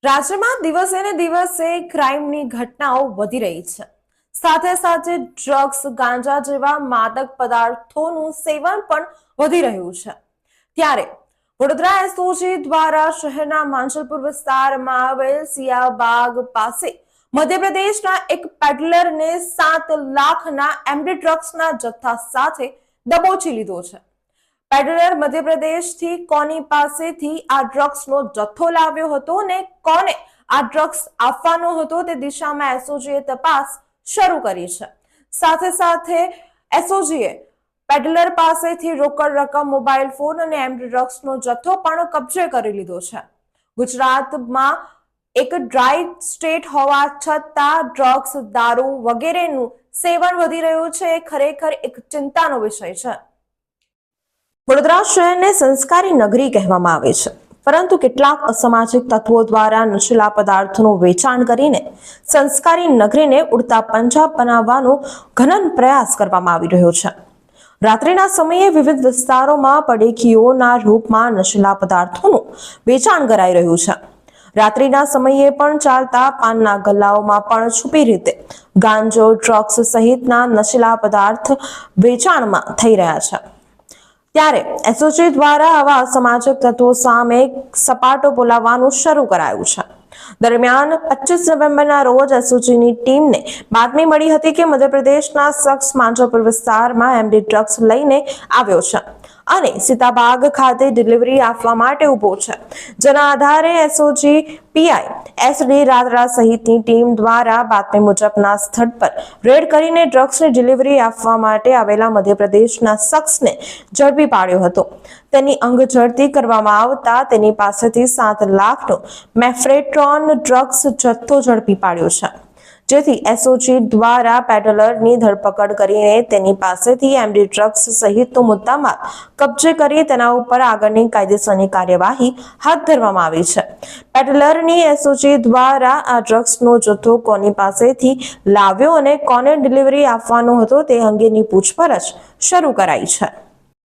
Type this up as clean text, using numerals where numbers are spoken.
રાજ્યમાં દિવસે ને દિવસે ક્રાઇમની ઘટનાઓ વધી રહી છે. સાથે સાથે ડ્રગ્સ, ગાંજા જેવા માદક પદાર્થોનું સેવન પણ વધી રહ્યું છે. ત્યારે વડોદરા એસઓજી દ્વારા શહેરના માંજલપુર વિસ્તારમાં આવેલ સિયાબાગ પાસે મધ્યપ્રદેશના એક પેડલરને 7 લાખના એમડી ડ્રગ્સના જથ્થા સાથે દબોચી લીધો છે. પેડલર મધ્યપ્રદેશથી કોની પાસેથી આ ડ્રગ્સનો જથ્થો લાવ્યો હતો અને કોને આ ડ્રગ્સ આપવાનો હતો તે દિશામાં એસઓજીએ તપાસ શરૂ કરી છે. સાથે સાથે એસઓજીએ પેડલર પાસેથી રોકડ રકમ, મોબાઈલ ફોન અને એમડી ડ્રગ્સનો જથ્થો પણ કબજે કરી લીધો છે. ગુજરાતમાં એક ડ્રાય સ્ટેટ હોવા છતાં ડ્રગ્સ, દારૂ વગેરેનું સેવન વધી રહ્યું છે એ ખરેખર એક ચિંતાનો વિષય છે. વડોદરા શહેરને સંસ્કારી નગરી કહેવામાં આવે છે, પરંતુ કેટલાક અસામાજિક તત્વો દ્વારા નશીલા પદાર્થોનું વેચાણ કરીને સંસ્કારી નગરીને ઉડતા પંજા બનાવવાનો ઘનન પ્રયાસ કરવામાં આવી રહ્યો છે. રાત્રિના સમયે વિવિધ વિસ્તારોમાં પડેકીઓના રૂપમાં નશીલા પદાર્થોનું વેચાણ કરાઈ રહ્યું છે. રાત્રિના સમયે પણ ચાલતા પાનના ગલ્લાઓમાં પણ છુપી રીતે ગાંજો, ડ્રગ્સ સહિતના નશીલા પદાર્થ વેચાણમાં થઈ રહ્યા છે. ત્યારે એસઓજી દ્વારા આવા અસામાજિક તત્વો સામે સપાટો બોલાવવાનું શરૂ કરાયું છે. દરમિયાન 25 નવેમ્બરના રોજ એસઓજીની ટીમને બાતમી મળી હતી કે મધ્યપ્રદેશના શખ્સ માંજલપુર વિસ્તારમાં એમડી ડ્રગ્સ લઈને આવ્યો છે અને સીતાબાગ ખાતે ડિલિવરી આપવા માટે ઉભો છે. જેના આધારે એસઓજી પીઆઈ એસડી રાદરા સહિતની ટીમ દ્વારા બાતમી મુજબના સ્થળ પર રેડ કરીને ડ્રગ્સની ડિલિવરી આપવા માટે આવેલા મધ્યપ્રદેશના શખ્સને ઝડપી પાડ્યો હતો. તેની અંગ ઝડતી કરવામાં આવતા તેની પાસેથી 7 લાખનો મેફ્રેટ્રોન ડ્રગ્સ જથ્થો ઝડપી પાડ્યો છે. જેથી એસઓજી દ્વારા પેડલરની ધરપકડ કરીને તેની પાસેથી એમડી ડ્રગ્સ સહિતનો મુદ્દામાલ કબજે કરી તેના ઉપર આગળની કાયદેસરની કાર્યવાહી હાથ ધરવામાં આવી છે. પેડલરની એસઓજી દ્વારા આ ડ્રગ્સનો જથ્થો કોની પાસેથી લાવ્યો અને કોને ડિલિવરી આપવાનો હતો તે અંગેની પૂછપરછ શરૂ કરાઈ છે.